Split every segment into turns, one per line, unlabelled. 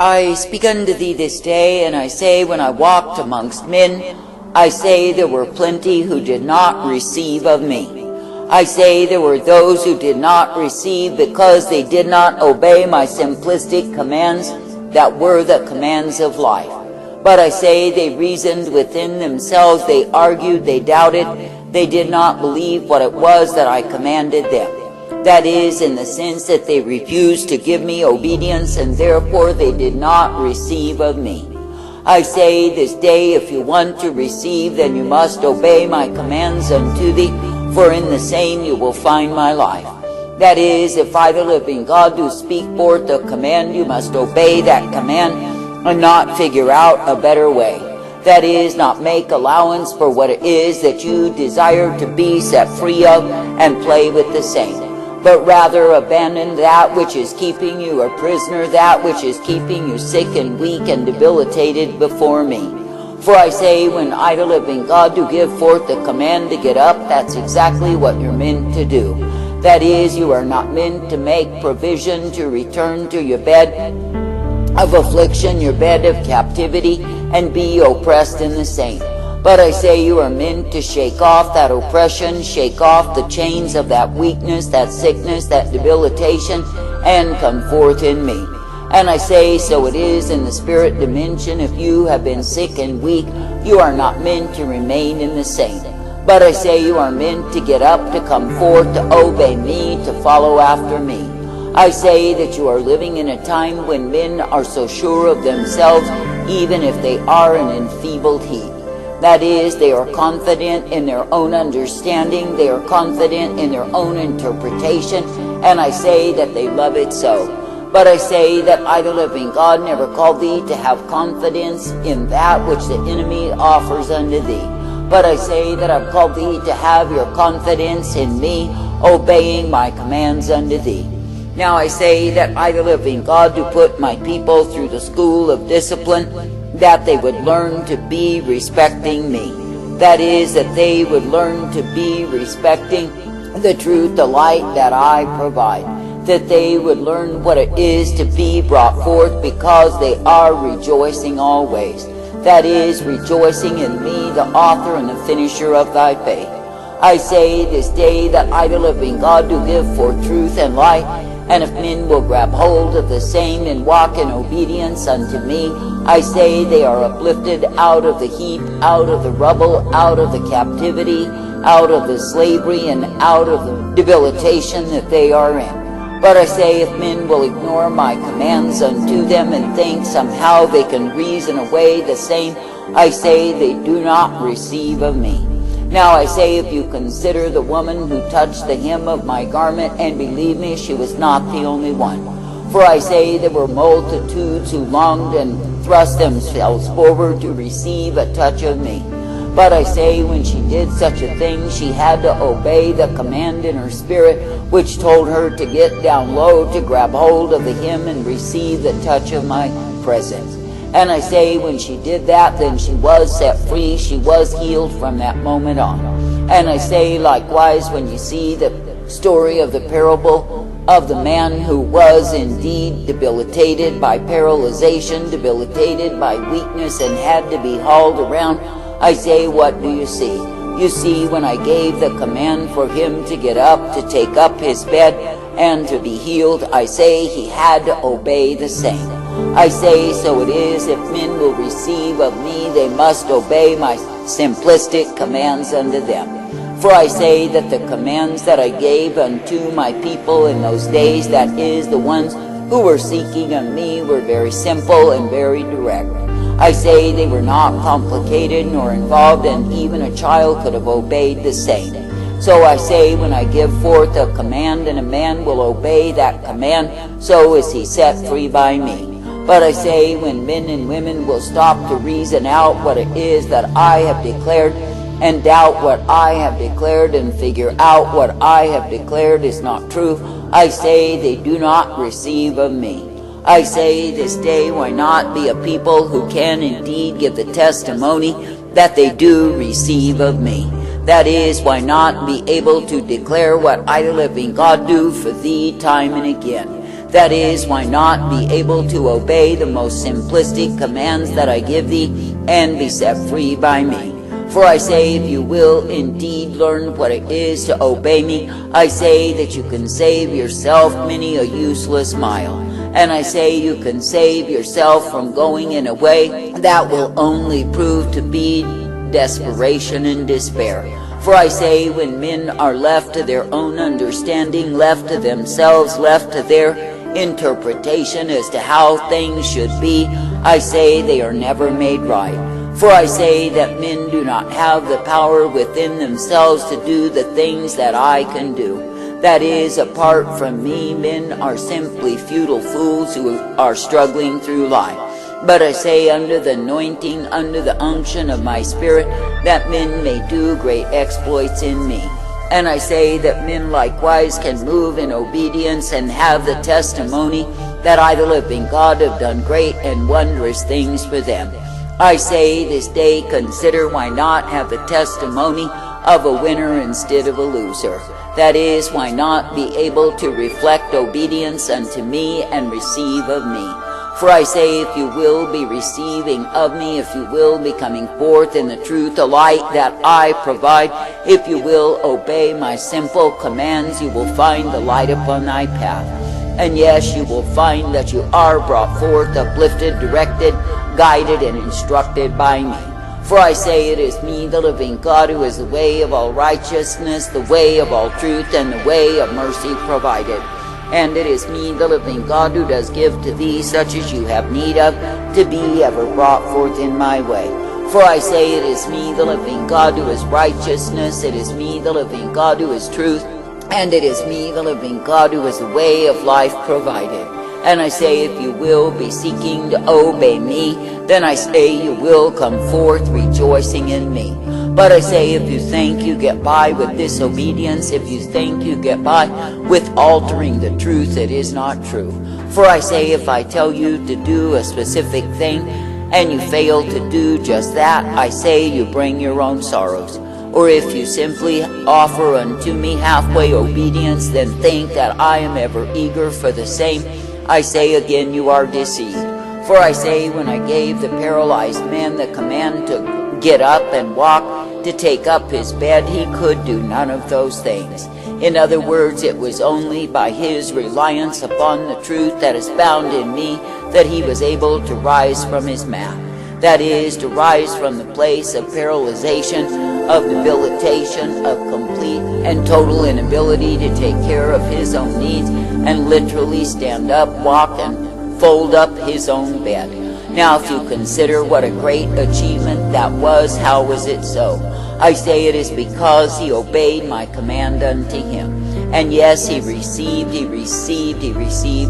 I speak unto thee this day, and I say, when I walked amongst men, I say there were plenty who did not receive of me. I say there were those who did not receive because they did not obey my simplistic commands that were the commands of life. But I say they reasoned within themselves, they argued, they doubted, they did not believe what it was that I commanded them. That is, in the sense that they refused to give me obedience, and therefore they did not receive of me. I say this day, if you want to receive, then you must obey my commands unto thee, for in the same you will find my life. That is, if I, the living God, do speak forth a command, you must obey that command, and not figure out a better way. That is, not make allowance for what it is that you desire to be set free of, and play with the same. But rather abandon that which is keeping you a prisoner, that which is keeping you sick and weak and debilitated before me. For I say, when I, the living God, do give forth the command to get up, that's exactly what you're meant to do. That is, you are not meant to make provision to return to your bed of affliction, your bed of captivity, and be oppressed in the same. But I say you are meant to shake off that oppression, shake off the chains of that weakness, that sickness, that debilitation, and come forth in me. And I say, so it is in the spirit dimension. If you have been sick and weak, you are not meant to remain in the same. But I say you are meant to get up, to come forth, to obey me, to follow after me. I say that you are living in a time when men are so sure of themselves, even if they are an enfeebled heap. That is, they are confident in their own understanding, they are confident in their own interpretation, and I say that they love it so. But I say that I, the living God, never called thee to have confidence in that which the enemy offers unto thee. But I say that I've called thee to have your confidence in me, obeying my commands unto thee. Now I say that I, the living God, do put my people through the school of discipline, that they would learn to be respecting me. That is, that they would learn to be respecting the truth, the light that I provide. That they would learn what it is to be brought forth because they are rejoicing always. That is, rejoicing in me, the author and the finisher of thy faith. I say this day that I, the living God, do give forth truth and light, and if men will grab hold of the same and walk in obedience unto me, I say they are uplifted out of the heap, out of the rubble, out of the captivity, out of the slavery, and out of the debilitation that they are in. But I say if men will ignore my commands unto them and think somehow they can reason away the same, I say they do not receive of me. Now I say, if you consider the woman who touched the hem of my garment, and believe me, she was not the only one. For I say there were multitudes who longed and thrust themselves forward to receive a touch of me. But I say, when she did such a thing, she had to obey the command in her spirit, which told her to get down low, to grab hold of the hem and receive the touch of my presence. And I say, when she did that, then she was set free, she was healed from that moment on. And I say, likewise, when you see the story of the parable of the man who was indeed debilitated by paralyzation, debilitated by weakness, and had to be hauled around, I say, what do you see? You see, when I gave the command for him to get up, to take up his bed, and to be healed, I say he had to obey the same. I say, so it is, if men will receive of me, they must obey my simplistic commands unto them. For I say that the commands that I gave unto my people in those days, that is, the ones who were seeking of me, were very simple and very direct. I say they were not complicated nor involved, and even a child could have obeyed the same. So I say, when I give forth a command and a man will obey that command, so is he set free by me. But I say, when men and women will stop to reason out what it is that I have declared, and doubt what I have declared, and figure out what I have declared is not true, I say they do not receive of me. I say this day, why not be a people who can indeed give the testimony that they do receive of me? That is, why not be able to declare what I, the living God, do for thee time and again? That is, why not be able to obey the most simplistic commands that I give thee, and be set free by me? For I say, if you will indeed learn what it is to obey me, I say that you can save yourself many a useless mile. And I say you can save yourself from going in a way that will only prove to be desperation and despair. For I say, when men are left to their own understanding, left to themselves, left to their interpretation as to how things should be, I say they are never made right. For I say that men do not have the power within themselves to do the things that I can do. That is, apart from me, men are simply futile fools who are struggling through life. But I say, under the anointing, under the unction of my Spirit, that men may do great exploits in me. And I say that men likewise can move in obedience and have the testimony that I, the living God, have done great and wondrous things for them. I say this day, consider why not have the testimony of a winner instead of a loser. That is, why not be able to reflect obedience unto me and receive of me? For I say, if you will be receiving of me, if you will be coming forth in the truth, the light that I provide, if you will obey my simple commands, you will find the light upon thy path. And yes, you will find that you are brought forth, uplifted, directed, guided, and instructed by me. For I say, it is me, the living God, who is the way of all righteousness, the way of all truth, and the way of mercy provided. And it is me, the living God, who does give to thee such as you have need of, to be ever brought forth in my way. For I say, it is me, the living God, who is righteousness, it is me, the living God, who is truth, and it is me, the living God, who is the way of life provided. And I say, if you will be seeking to obey me, then I say you will come forth rejoicing in me. But I say, if you think you get by with disobedience, if you think you get by with altering the truth, it is not true. For I say, if I tell you to do a specific thing, and you fail to do just that, I say you bring your own sorrows. Or if you simply offer unto me halfway obedience, then think that I am ever eager for the same, I say again, you are deceived. For I say, when I gave the paralyzed man the command to get up and walk, to take up his bed, he could do none of those things. In other words, it was only by his reliance upon the truth that is found in me that he was able to rise from his mat. That is, to rise from the place of paralyzation, of debilitation, of complete and total inability to take care of his own needs, and literally stand up, walk, and fold up his own bed. Now, if you consider what a great achievement that was, how was it so? I say it is because he obeyed my command unto him. And yes, he received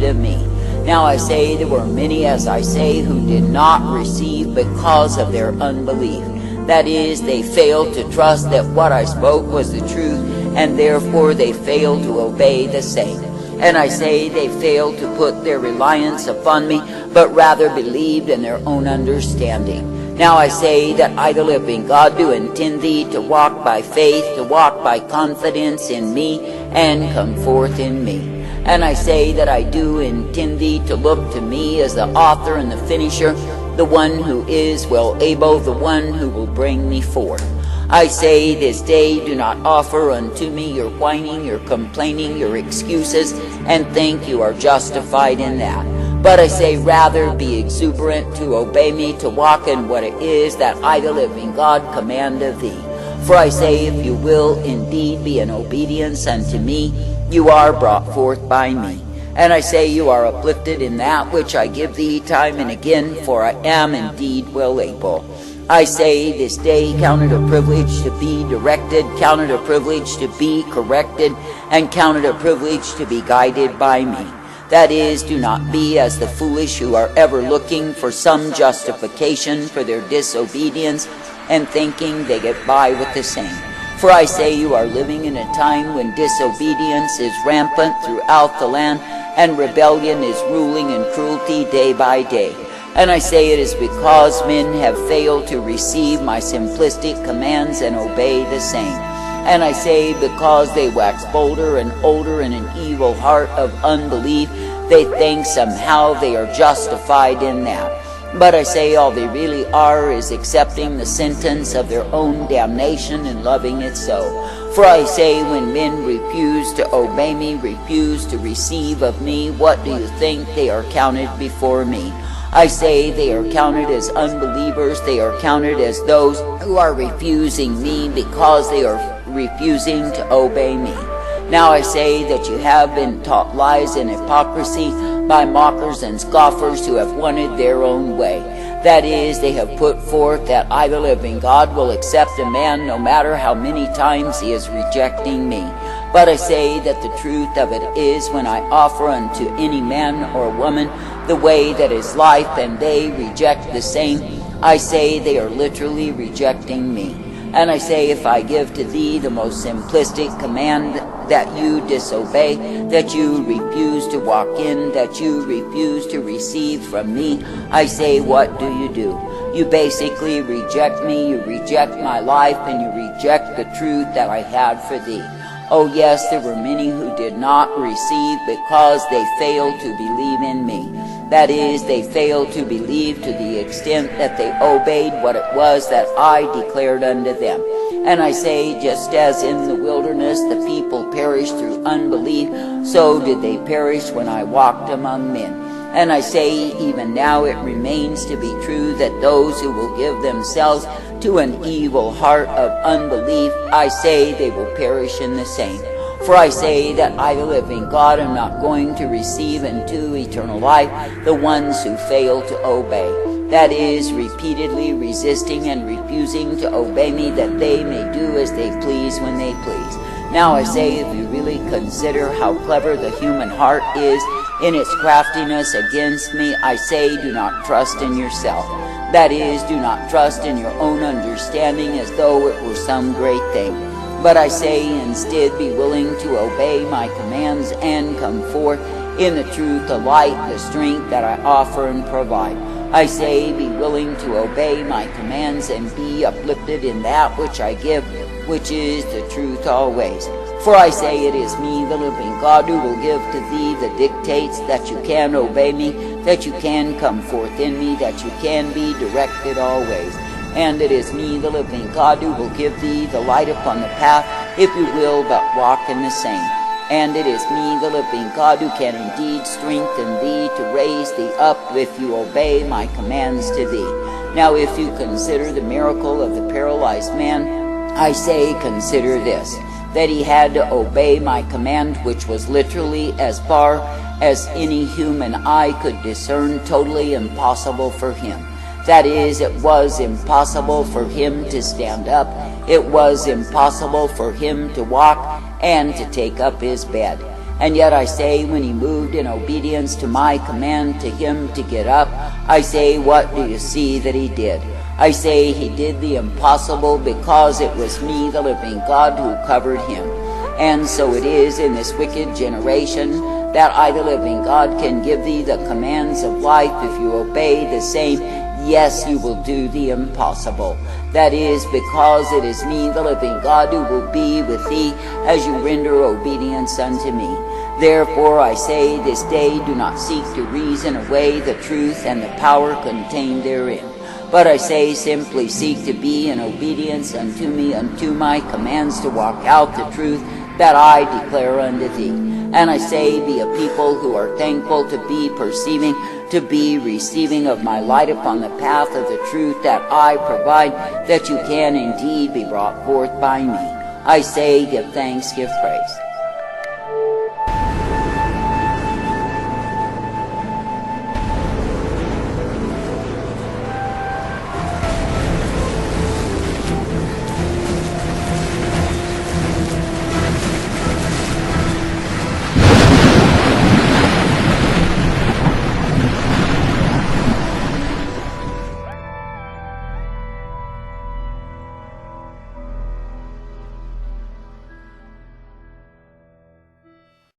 of me. Now I say there were many, as I say, who did not receive because of their unbelief. That is, they failed to trust that what I spoke was the truth, and therefore they failed to obey the same. And I say they failed to put their reliance upon me, but rather believed in their own understanding. Now I say that I, the living God, do intend thee to walk by faith, to walk by confidence in me, and come forth in me. And I say that I do intend thee to look to me as the author and the finisher, the one who is well able, the one who will bring me forth. I say this day, do not offer unto me your whining, your complaining, your excuses, and think you are justified in that. But I say rather be exuberant to obey me, to walk in what it is that I, the living God, command of thee. For I say, if you will indeed be in obedience unto me, you are brought forth by me. And I say you are uplifted in that which I give thee time and again, for I am indeed well able. I say this day, count it a privilege to be directed, count it a privilege to be corrected, and count it a privilege to be guided by me. That is, do not be as the foolish who are ever looking for some justification for their disobedience and thinking they get by with the same. For I say you are living in a time when disobedience is rampant throughout the land, and rebellion is ruling in cruelty day by day. And I say it is because men have failed to receive my simplistic commands and obey the same. And I say because they wax bolder and older in an evil heart of unbelief, They think somehow they are justified in that. But I say all they really are is accepting the sentence of their own damnation and loving it so. For I say, when men refuse to obey me, refuse to receive of me, what do you think they are counted before me? I say they are counted as unbelievers. They are counted as those who are refusing me because they are refusing to obey me. Now I say that you have been taught lies and hypocrisy by mockers and scoffers who have wanted their own way. That is, they have put forth that I, the living God, will accept a man no matter how many times he is rejecting me. But I say that the truth of it is, when I offer unto any man or woman the way that is life, and they reject the same, I say they are literally rejecting me. And I say, if I give to thee the most simplistic command that you disobey, that you refuse to walk in, that you refuse to receive from me, I say, what do? You basically reject me, you reject my life, and you reject the truth that I had for thee. Oh yes, there were many who did not receive because they failed to believe in me. That is, they failed to believe to the extent that they obeyed what it was that I declared unto them. And I say, just as in the wilderness the people perished through unbelief, so did they perish when I walked among men. And I say, even now it remains to be true that those who will give themselves to an evil heart of unbelief, I say they will perish in the same. For I say that I, the living God, am not going to receive into eternal life the ones who fail to obey. That is, repeatedly resisting and refusing to obey me, that they may do as they please when they please. Now I say, if you really consider how clever the human heart is in its craftiness against me, I say, do not trust in yourself. That is, do not trust in your own understanding as though it were some great thing. But I say, instead, be willing to obey my commands and come forth in the truth, the light, the strength that I offer and provide. I say, be willing to obey my commands and be uplifted in that which I give, which is the truth always. For I say, it is me, the living God, who will give to thee the dictates that you can obey me, that you can come forth in me, that you can be directed always. And it is me, the living God, who will give thee the light upon the path, if you will but walk in the same. And it is me, the living God, who can indeed strengthen thee to raise thee up if you obey my commands to thee. Now if you consider the miracle of the paralyzed man, I say, consider this, that he had to obey my command, which was literally, as far as any human eye could discern, totally impossible for him. That is, it was impossible for him to stand up. It was impossible for him to walk and to take up his bed. And yet I say, when he moved in obedience to my command to him to get up, I say, what do you see that he did? I say he did the impossible because it was me, the living God, who covered him. And so it is in this wicked generation that I, the living God, can give thee the commands of life if you obey the same. Yes, you will do the impossible. That is, because it is me, the living God, who will be with thee as you render obedience unto me. Therefore I say this day, do not seek to reason away the truth and the power contained therein. But I say, simply seek to be in obedience unto me, unto my commands, to walk out the truth that I declare unto thee. And I say, be a people who are thankful to be perceiving, to be receiving of my light upon the path of the truth that I provide, that you can indeed be brought forth by me. I say, give thanks, give praise.